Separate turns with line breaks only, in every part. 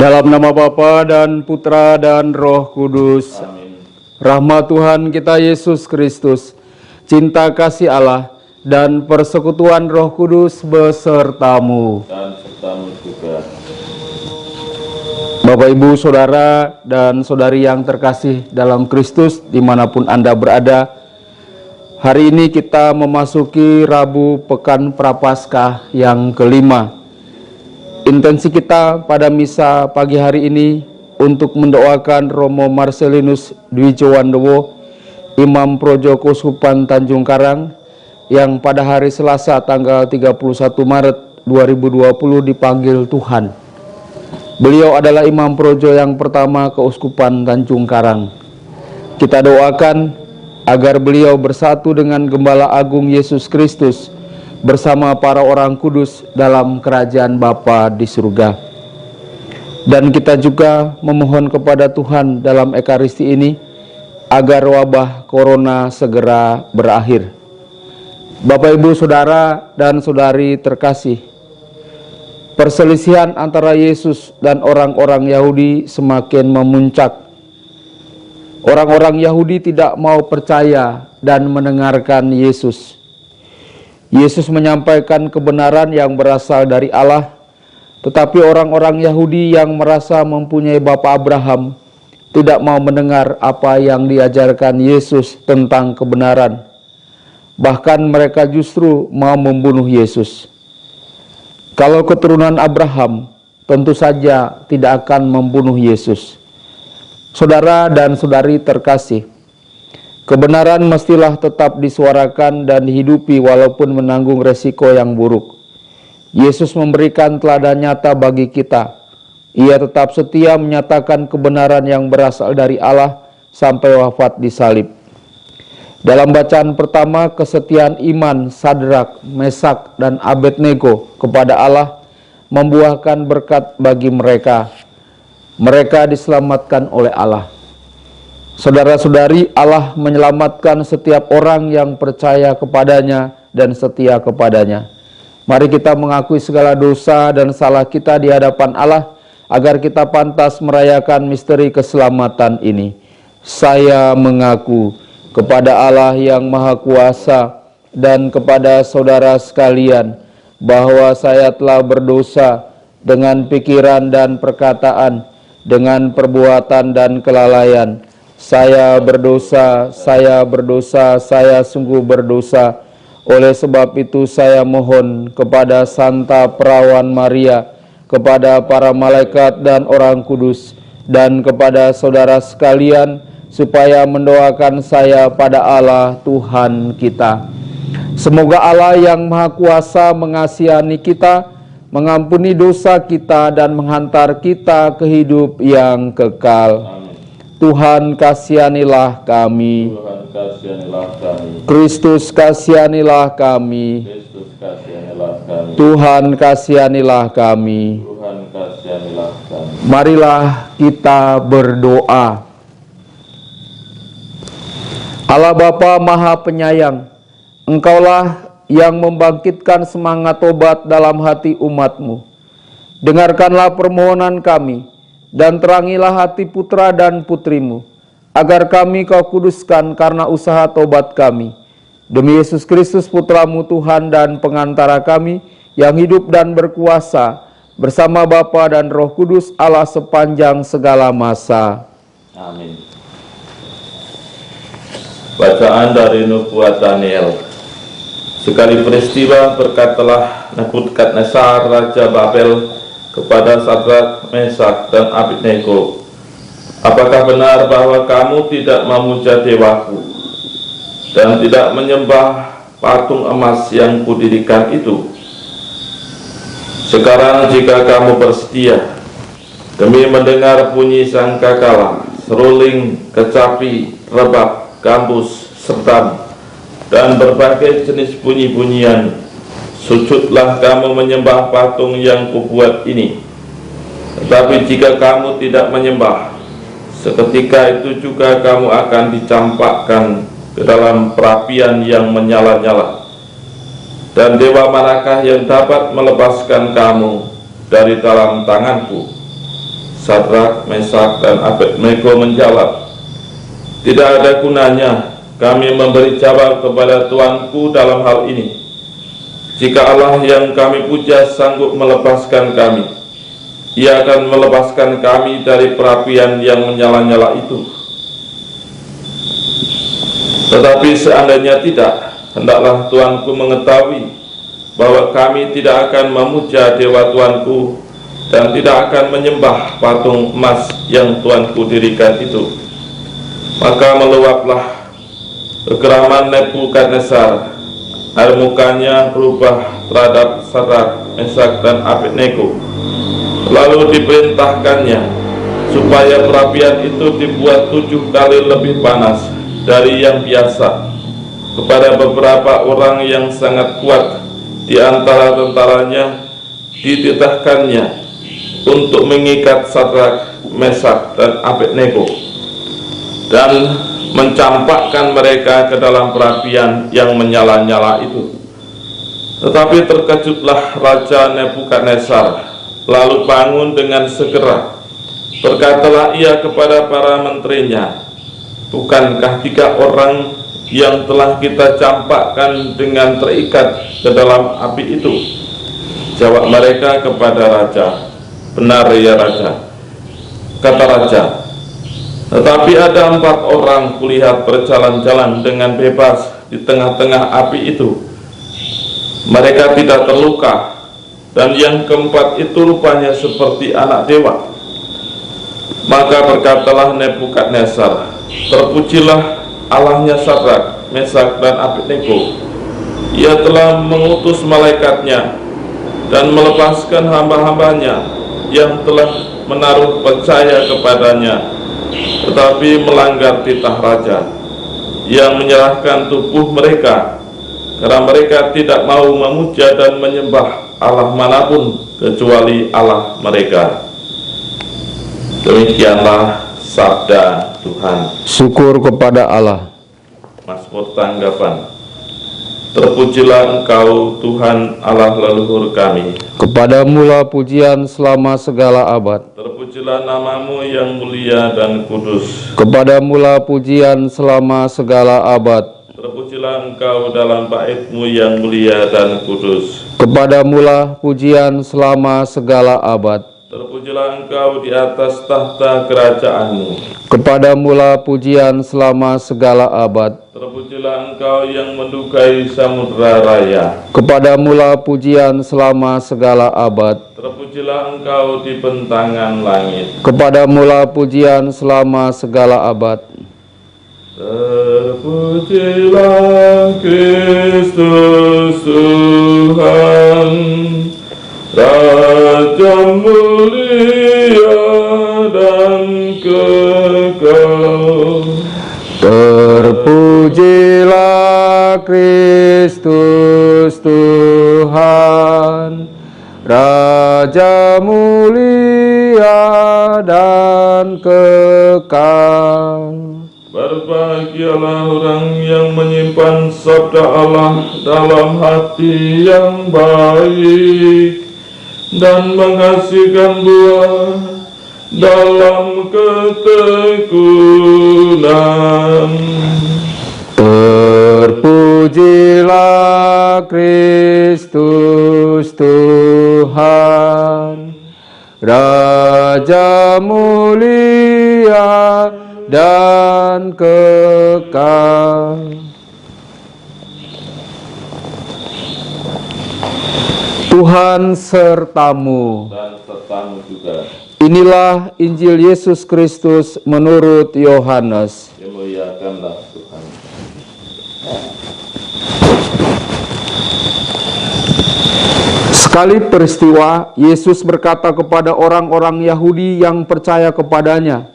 Dalam nama Bapa dan Putra dan Roh Kudus. Amin. Rahmat Tuhan kita Yesus Kristus, cinta kasih Allah, dan persekutuan Roh Kudus besertamu.
Dan sertamu juga.
Bapak, Ibu, Saudara, dan Saudari yang terkasih dalam Kristus, dimanapun Anda berada, hari ini kita memasuki Rabu Pekan Prapaskah yang kelima. Intensi kita pada misa pagi hari ini untuk mendoakan Romo Marcelinus Dwijowandowo, Imam Projo Keuskupan Tanjung Karang, yang pada hari Selasa tanggal 31 Maret 2020 dipanggil Tuhan. Beliau adalah Imam Projo yang pertama Keuskupan Tanjung Karang. Kita doakan agar beliau bersatu dengan Gembala Agung Yesus Kristus bersama para orang kudus dalam kerajaan Bapa di surga. Dan kita juga memohon kepada Tuhan dalam Ekaristi ini agar wabah corona segera berakhir. Bapak, Ibu, Saudara, dan Saudari terkasih, perselisihan antara Yesus dan orang-orang Yahudi semakin memuncak. Orang-orang Yahudi tidak mau percaya dan mendengarkan Yesus. Yesus menyampaikan kebenaran yang berasal dari Allah, tetapi orang-orang Yahudi yang merasa mempunyai Bapa Abraham tidak mau mendengar apa yang diajarkan Yesus tentang kebenaran. Bahkan mereka justru mau membunuh Yesus. Kalau keturunan Abraham, tentu saja tidak akan membunuh Yesus. Saudara dan saudari terkasih, kebenaran mestilah tetap disuarakan dan dihidupi walaupun menanggung resiko yang buruk. Yesus memberikan teladan nyata bagi kita. Ia tetap setia menyatakan kebenaran yang berasal dari Allah sampai wafat di salib. Dalam bacaan pertama, kesetiaan iman Sadrak, Mesak, dan Abednego kepada Allah membuahkan berkat bagi mereka. Mereka diselamatkan oleh Allah. Saudara-saudari, Allah menyelamatkan setiap orang yang percaya kepadanya dan setia kepadanya. Mari kita mengakui segala dosa dan salah kita di hadapan Allah, agar kita pantas merayakan misteri keselamatan ini. Saya mengaku kepada Allah yang Maha Kuasa dan kepada saudara sekalian, bahwa saya telah berdosa dengan pikiran dan perkataan, dengan perbuatan dan kelalaian. Saya berdosa, saya sungguh berdosa. Oleh sebab itu saya mohon kepada Santa Perawan Maria, kepada para malaikat dan orang kudus, dan kepada saudara sekalian, supaya mendoakan saya pada Allah Tuhan kita. Semoga Allah yang Maha Kuasa mengasihi kita, mengampuni dosa kita, dan menghantar kita ke hidup yang kekal. Tuhan kasihanilah kami.
Tuhan kasihanilah kami.
Kristus kasihanilah kami.
Kristus kasihanilah kami.
Tuhan kasihanilah kami.
Tuhan kasihanilah kami.
Marilah kita berdoa. Allah Bapa Maha Penyayang, Engkaulah yang membangkitkan semangat tobat dalam hati umat-Mu. Dengarkanlah permohonan kami, dan terangilah hati putra dan putri-Mu, agar kami Kau kuduskan karena usaha tobat kami. Demi Yesus Kristus Putra-Mu Tuhan dan pengantara kami, yang hidup dan berkuasa bersama Bapa dan Roh Kudus Allah sepanjang segala masa.
Amin. Bacaan dari Nubuat Daniel. Sekali peristiwa berkatalah Nebukadnezar Raja Babel kepada Sadrak, Mesak, dan Abednego, apakah benar bahwa kamu tidak memuja dewaku dan tidak menyembah patung emas yang kudirikan itu? Sekarang jika kamu bersedia demi mendengar bunyi sangkakala, seruling, kecapi, rebab, gambus, setam, dan berbagai jenis bunyi-bunyian, sujudlah kamu menyembah patung yang kubuat ini. Tetapi jika kamu tidak menyembah, seketika itu juga kamu akan dicampakkan ke dalam perapian yang menyala-nyala. Dan dewa manakah yang dapat melepaskan kamu dari dalam tanganku?" Sadrak, Mesak, dan Abednego menjawab, "Tidak ada gunanya kami memberi jawab kepada Tuanku dalam hal ini. Jika Allah yang kami puja sanggup melepaskan kami, Ia akan melepaskan kami dari perapian yang menyala-nyala itu. Tetapi seandainya tidak, hendaklah Tuanku mengetahui bahwa kami tidak akan memuja dewa Tuanku dan tidak akan menyembah patung emas yang Tuanku dirikan itu." Maka meluaplah kegeraman Nebukadnezar, air mukanya berubah terhadap Sadrak, Mesak, dan Abednego. Lalu diperintahkannya supaya perapian itu dibuat 7 kali lebih panas dari yang biasa kepada beberapa orang yang sangat kuat di antara tentaranya. Dititahkannya untuk mengikat Sadrak, Mesak, dan Abednego dan mencampakkan mereka ke dalam perapian yang menyala-nyala itu. Tetapi terkejutlah Raja Nebukadnezar, lalu bangun dengan segera. Berkatalah ia kepada para menterinya, "Bukankah 3 orang yang telah kita campakkan dengan terikat ke dalam api itu?" Jawab mereka kepada raja, "Benar ya Raja." Kata raja, "Tetapi ada 4 orang kulihat berjalan-jalan dengan bebas di tengah-tengah api itu. Mereka tidak terluka, dan yang keempat itu rupanya seperti anak dewa." Maka berkatalah Nebukadnezar, "Terpujilah Allahnya Sadrak, Mesak, dan Abednego. Ia telah mengutus malaikatnya dan melepaskan hamba-hambanya yang telah menaruh percaya kepadanya, tetapi melanggar titah raja, yang menyerahkan tubuh mereka karena mereka tidak mau memuja dan menyembah Allah manapun kecuali Allah mereka." Demikianlah sabda Tuhan.
Syukur kepada Allah.
Mazmur tanggapan. Terpujilah Engkau Tuhan Allah leluhur kami.
Kepadamulah pujian selama segala abad.
Terpujilah namamu yang mulia dan kudus.
Kepadamulah pujian selama segala abad.
Terpujilah Engkau dalam baitmu yang mulia dan kudus.
Kepadamulah pujian selama segala abad.
Terpujilah Engkau di atas tahta kerajaanmu.
Kepadamulah pujian selama segala abad.
Terpujilah Engkau yang mendukai samudra raya.
Kepadamulah pujian selama segala abad.
Terpujilah Engkau di bentangan langit.
Kepadamulah pujian selama segala abad.
Terpujilah Kristus Tuhan, Raja mulia dan kekal.
Terpujilah Kristus Tuhan, Raja mulia dan kekal.
Berbahagialah orang yang menyimpan sabda Allah dalam hati yang baik dan menghasilkan buah dalam ketekunan.
Terpujilah Kristus Tuhan, Raja mulia dan kekal. Tuhan sertamu.
Dan sertamu juga.
Inilah Injil Yesus Kristus menurut Yohanes.
Dimuliakanlah Tuhan.
Sekali peristiwa, Yesus berkata kepada orang-orang Yahudi yang percaya kepadanya,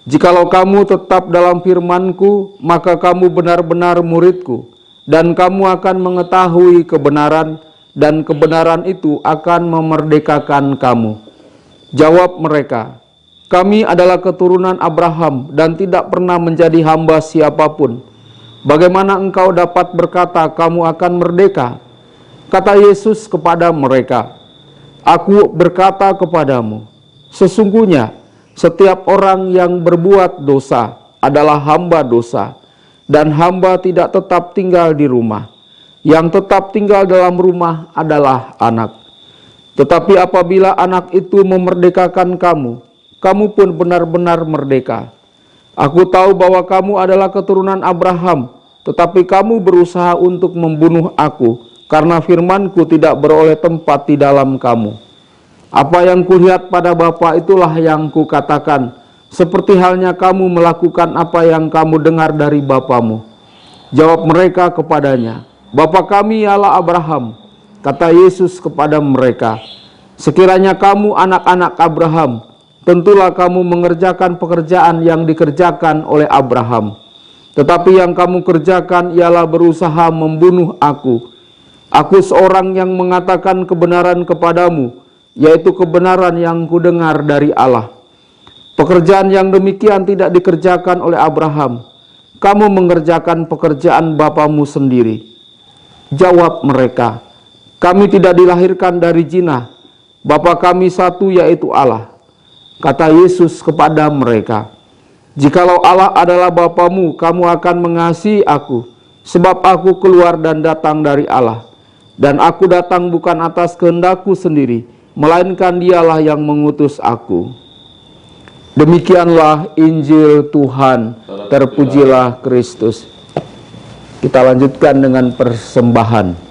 "Jikalau kamu tetap dalam firman-Ku, maka kamu benar-benar murid-Ku, dan kamu akan mengetahui kebenaran, dan kebenaran itu akan memerdekakan kamu. Jawab mereka, kami adalah keturunan Abraham dan tidak pernah menjadi hamba siapapun. Bagaimana engkau dapat berkata kamu akan merdeka? Kata Yesus kepada mereka, Aku berkata kepadamu, sesungguhnya setiap orang yang berbuat dosa adalah hamba dosa, dan hamba tidak tetap tinggal di rumah. Yang tetap tinggal dalam rumah adalah anak. Tetapi apabila anak itu memerdekakan kamu, kamu pun benar-benar merdeka. Aku tahu bahwa kamu adalah keturunan Abraham, tetapi kamu berusaha untuk membunuh aku, karena firman-Ku tidak beroleh tempat di dalam kamu. Apa yang kulihat pada Bapa itulah yang kukatakan, seperti halnya kamu melakukan apa yang kamu dengar dari bapamu. Jawab mereka kepadanya, Bapa kami ialah Abraham. Kata Yesus kepada mereka, sekiranya kamu anak-anak Abraham, tentulah kamu mengerjakan pekerjaan yang dikerjakan oleh Abraham. Tetapi yang kamu kerjakan ialah berusaha membunuh aku. Aku seorang yang mengatakan kebenaran kepadamu, yaitu kebenaran yang kudengar dari Allah. Pekerjaan yang demikian tidak dikerjakan oleh Abraham. Kamu mengerjakan pekerjaan bapamu sendiri. Jawab mereka, kami tidak dilahirkan dari zina. Bapa kami satu, yaitu Allah. Kata Yesus kepada mereka, jikalau Allah adalah bapamu, kamu akan mengasihi aku, sebab aku keluar dan datang dari Allah. Dan aku datang bukan atas kehendakku sendiri, melainkan Dialah yang mengutus aku. Demikianlah Injil Tuhan, terpujilah Kristus. Kita lanjutkan dengan persembahan.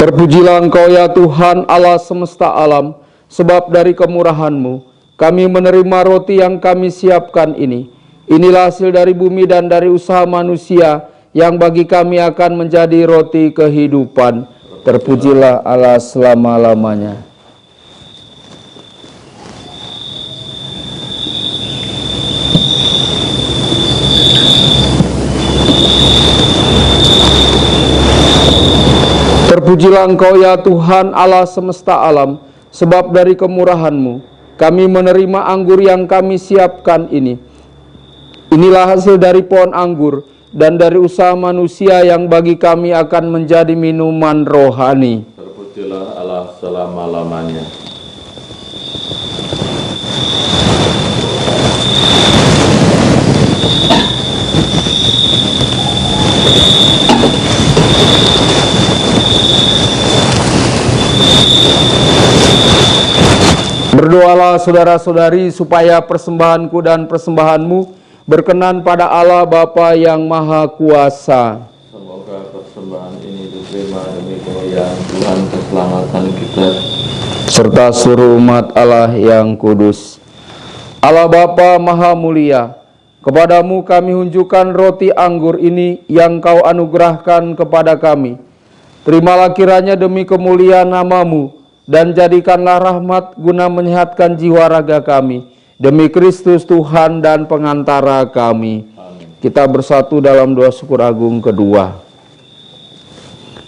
Terpujilah Engkau ya Tuhan Allah semesta alam, sebab dari kemurahan-Mu kami menerima roti yang kami siapkan ini. Inilah hasil dari bumi dan dari usaha manusia yang bagi kami akan menjadi roti kehidupan. Terpujilah Allah selama-lamanya. Terpujilah Engkau ya Tuhan Allah semesta alam, sebab dari kemurahan-Mu kami menerima anggur yang kami siapkan ini. Inilah hasil dari pohon anggur dan dari usaha manusia yang bagi kami akan menjadi minuman rohani.
Terpujilah Allah selama-lamanya.
Berdoalah saudara-saudari supaya persembahanku dan persembahanmu berkenan pada Allah Bapa yang Maha Kuasa.
Semoga persembahan ini diterima demi kemuliaan Tuhan keselamatan kita,
serta seluruh umat Allah yang kudus. Allah Bapa Maha Mulia, kepadamu kami unjukkan roti anggur ini yang Kau anugerahkan kepada kami. Terimalah kiranya demi kemuliaan nama-Mu, dan jadikanlah rahmat guna menyehatkan jiwa raga kami. Demi Kristus Tuhan dan pengantara kami. Amin. Kita bersatu dalam doa syukur agung kedua.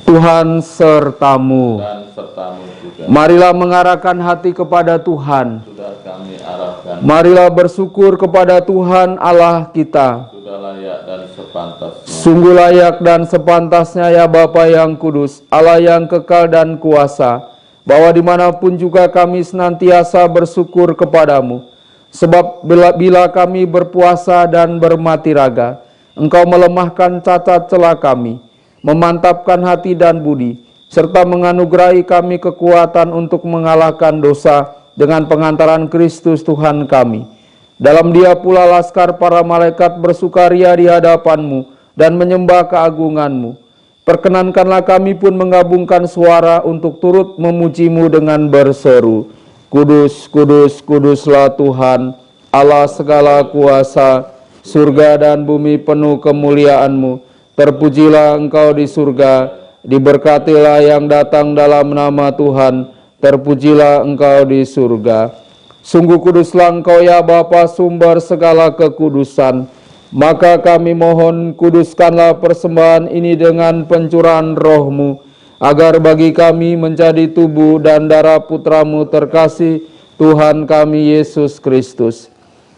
Tuhan sertamu.
dan sertamu juga.
Marilah mengarahkan hati kepada Tuhan.
Sudah kami arahkan.
Marilah bersyukur kepada Tuhan Allah kita.
Sudah layak dan sepantasnya.
Sungguh layak dan sepantasnya ya Bapa yang kudus, Allah yang kekal dan kuasa, bahwa dimanapun juga kami senantiasa bersyukur kepadamu. Sebab bila kami berpuasa dan bermati raga, Engkau melemahkan cacat celah kami, memantapkan hati dan budi, serta menganugerahi kami kekuatan untuk mengalahkan dosa dengan pengantaran Kristus Tuhan kami. Dalam Dia pula laskar para malaikat bersukaria di hadapan-Mu dan menyembah keagungan-Mu. Perkenankanlah kami pun menggabungkan suara untuk turut memuji-Mu dengan berseru, Kudus, kudus, kuduslah Tuhan, Allah segala kuasa, surga dan bumi penuh kemuliaan-Mu. Terpujilah Engkau di surga, diberkatilah yang datang dalam nama Tuhan, terpujilah Engkau di surga. Sungguh kuduslah Engkau ya Bapa, sumber segala kekudusan. Maka kami mohon, kuduskanlah persembahan ini dengan pencurahan roh-Mu, agar bagi kami menjadi tubuh dan darah Putra-Mu terkasih, Tuhan kami Yesus Kristus.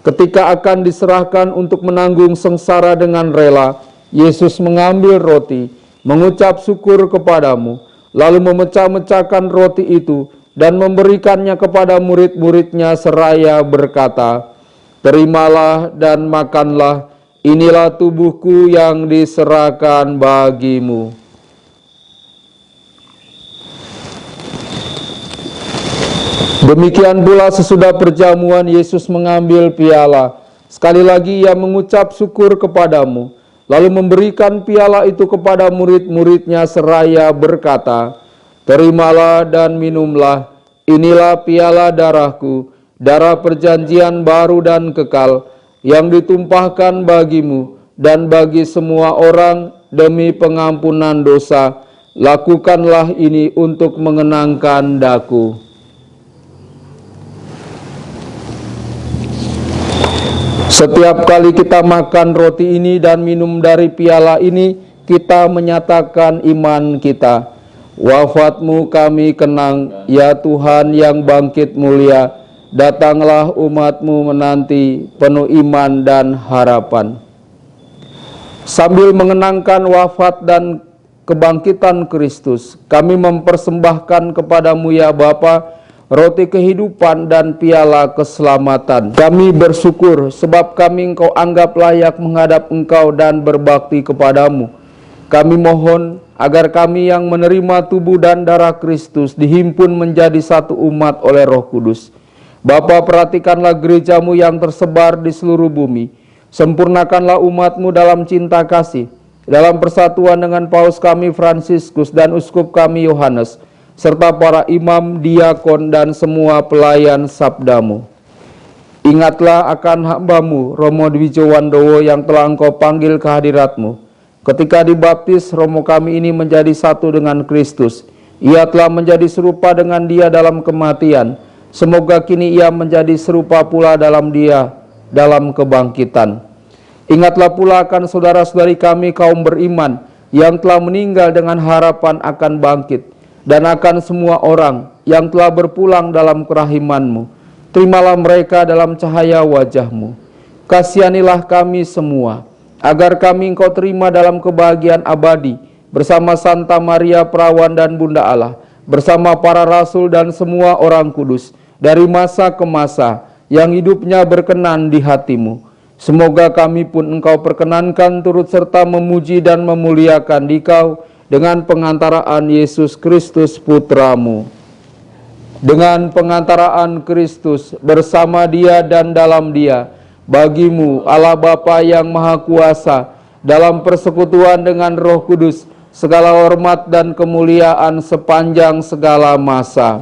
Ketika akan diserahkan untuk menanggung sengsara dengan rela, Yesus mengambil roti, mengucap syukur kepadamu, lalu memecah-mecahkan roti itu dan memberikannya kepada murid-muridnya seraya berkata, "Terimalah dan makanlah, inilah tubuhku yang diserahkan bagimu." Demikian pula sesudah perjamuan Yesus mengambil piala. Sekali lagi ia mengucap syukur kepadamu, lalu memberikan piala itu kepada murid-muridnya seraya berkata, "Terimalah dan minumlah, inilah piala darahku, darah perjanjian baru dan kekal, yang ditumpahkan bagimu dan bagi semua orang demi pengampunan dosa. Lakukanlah ini untuk mengenangkan daku." Setiap kali kita makan roti ini dan minum dari piala ini, kita menyatakan iman kita. Wafat-Mu kami kenang, ya Tuhan yang bangkit mulia. Datanglah umat-Mu menanti, penuh iman dan harapan. Sambil mengenangkan wafat dan kebangkitan Kristus, kami mempersembahkan kepadamu ya Bapa, roti kehidupan dan piala keselamatan. Kami bersyukur sebab kami Engkau anggap layak menghadap Engkau dan berbakti kepadamu. Kami mohon agar kami yang menerima tubuh dan darah Kristus dihimpun menjadi satu umat oleh Roh Kudus. Bapa, perhatikanlah gereja-Mu yang tersebar di seluruh bumi. Sempurnakanlah umat-Mu dalam cinta kasih, dalam persatuan dengan Paus kami Fransiskus dan Uskup kami Yohanes, serta para imam, diakon, dan semua pelayan sabda-Mu. Ingatlah akan hamba-Mu, Romo Dwijo Wandowo, yang telah Engkau panggil ke hadirat-Mu. Ketika dibaptis, Romo kami ini menjadi satu dengan Kristus. Ia telah menjadi serupa dengan Dia dalam kematian. Semoga kini ia menjadi serupa pula dalam Dia, dalam kebangkitan. Ingatlah pula akan saudara-saudari kami kaum beriman, yang telah meninggal dengan harapan akan bangkit, dan akan semua orang yang telah berpulang dalam kerahiman-Mu. Terimalah mereka dalam cahaya wajah-Mu. Kasihanilah kami semua, agar kami Engkau terima dalam kebahagiaan abadi, bersama Santa Maria Perawan dan Bunda Allah, bersama para rasul dan semua orang kudus, dari masa ke masa, yang hidupnya berkenan di hati-Mu. Semoga kami pun Engkau perkenankan turut serta memuji dan memuliakan Dikau, dengan pengantaraan Yesus Kristus Putra-Mu. Dengan pengantaraan Kristus, bersama Dia dan dalam Dia, bagi-Mu Allah Bapa yang Maha Kuasa, dalam persekutuan dengan Roh Kudus, segala hormat dan kemuliaan sepanjang segala masa.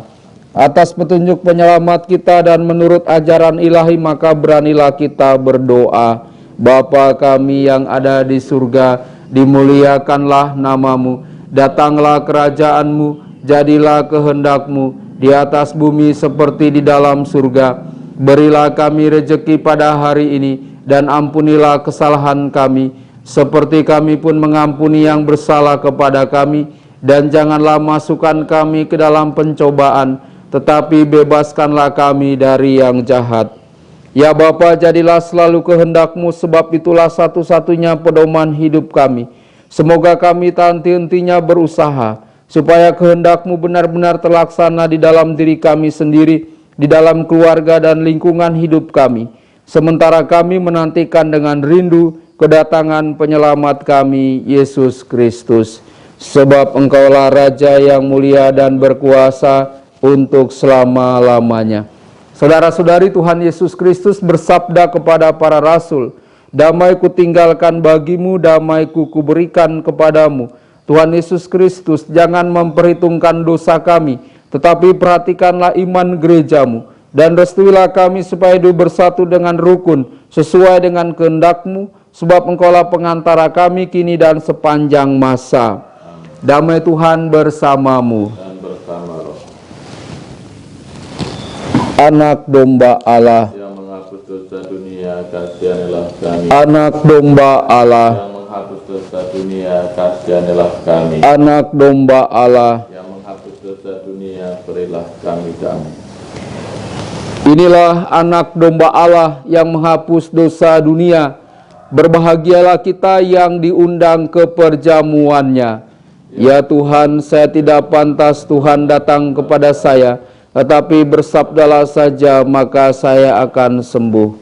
Atas petunjuk penyelamat kita dan menurut ajaran ilahi, maka beranilah kita berdoa. Bapa kami yang ada di surga, dimuliakanlah nama-Mu, datanglah kerajaan-Mu, jadilah kehendak-Mu di atas bumi seperti di dalam surga. Berilah kami rejeki pada hari ini, dan ampunilah kesalahan kami, seperti kami pun mengampuni yang bersalah kepada kami. Dan janganlah masukkan kami ke dalam pencobaan, tetapi bebaskanlah kami dari yang jahat. Ya Bapa, jadilah selalu kehendak-Mu, sebab itulah satu-satunya pedoman hidup kami. Semoga kami tak henti-hentinya berusaha, supaya kehendak-Mu benar-benar terlaksana di dalam diri kami sendiri, di dalam keluarga dan lingkungan hidup kami, sementara kami menantikan dengan rindu kedatangan penyelamat kami, Yesus Kristus. Sebab Engkaulah Raja yang mulia dan berkuasa untuk selama-lamanya. Saudara-saudari, Tuhan Yesus Kristus bersabda kepada para rasul, "Damai kutinggalkan bagimu, damai kuberikan kepadamu." Tuhan Yesus Kristus jangan memperhitungkan dosa kami, tetapi perhatikanlah iman gereja-Mu, dan restuilah kami supaya hidup bersatu dengan rukun, sesuai dengan kehendak-Mu, sebab Engkaulah pengantara kami kini dan sepanjang masa. Damai Tuhan bersamamu.
Dan bersama roh.
Anak domba Allah,
Yang menghapus dosa dunia, kasihanilah kami.
anak domba Allah,
Yang menghapus dosa dunia, kasihanilah kami.
anak domba Allah.
Yang menghapus dosa dunia, berilah kami damai.
Inilah anak domba Allah yang menghapus dosa dunia. Berbahagialah kita yang diundang ke perjamuannya. Ya Tuhan, saya tidak pantas Tuhan datang kepada saya, tetapi bersabdalah saja maka saya akan sembuh.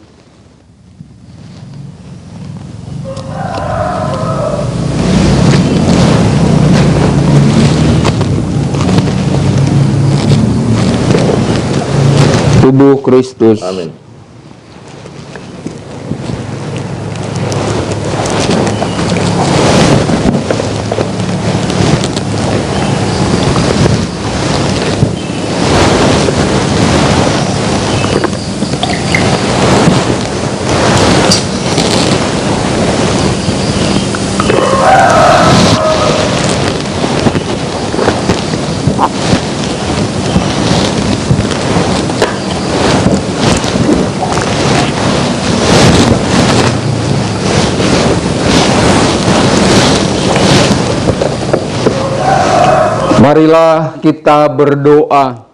Tubuh Kristus.
Amin.
Marilah kita berdoa.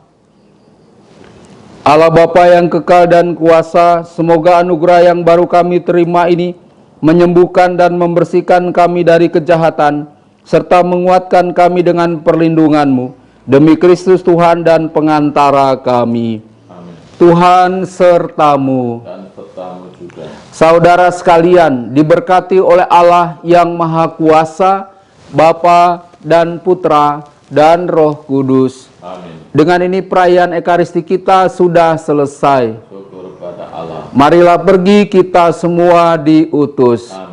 Allah Bapa yang kekal dan kuasa, semoga anugerah yang baru kami terima ini menyembuhkan dan membersihkan kami dari kejahatan, serta menguatkan kami dengan perlindungan-Mu. Demi Kristus Tuhan dan pengantara kami.
Amin.
Tuhan sertamu.
Dan sertamu juga.
Saudara sekalian, diberkati oleh Allah yang Maha Kuasa, Bapa dan Putra dan Roh Kudus.
Amin.
Dengan ini perayaan Ekaristi kita sudah selesai.
Syukur pada Allah.
Marilah pergi kita semua diutus.
Amin.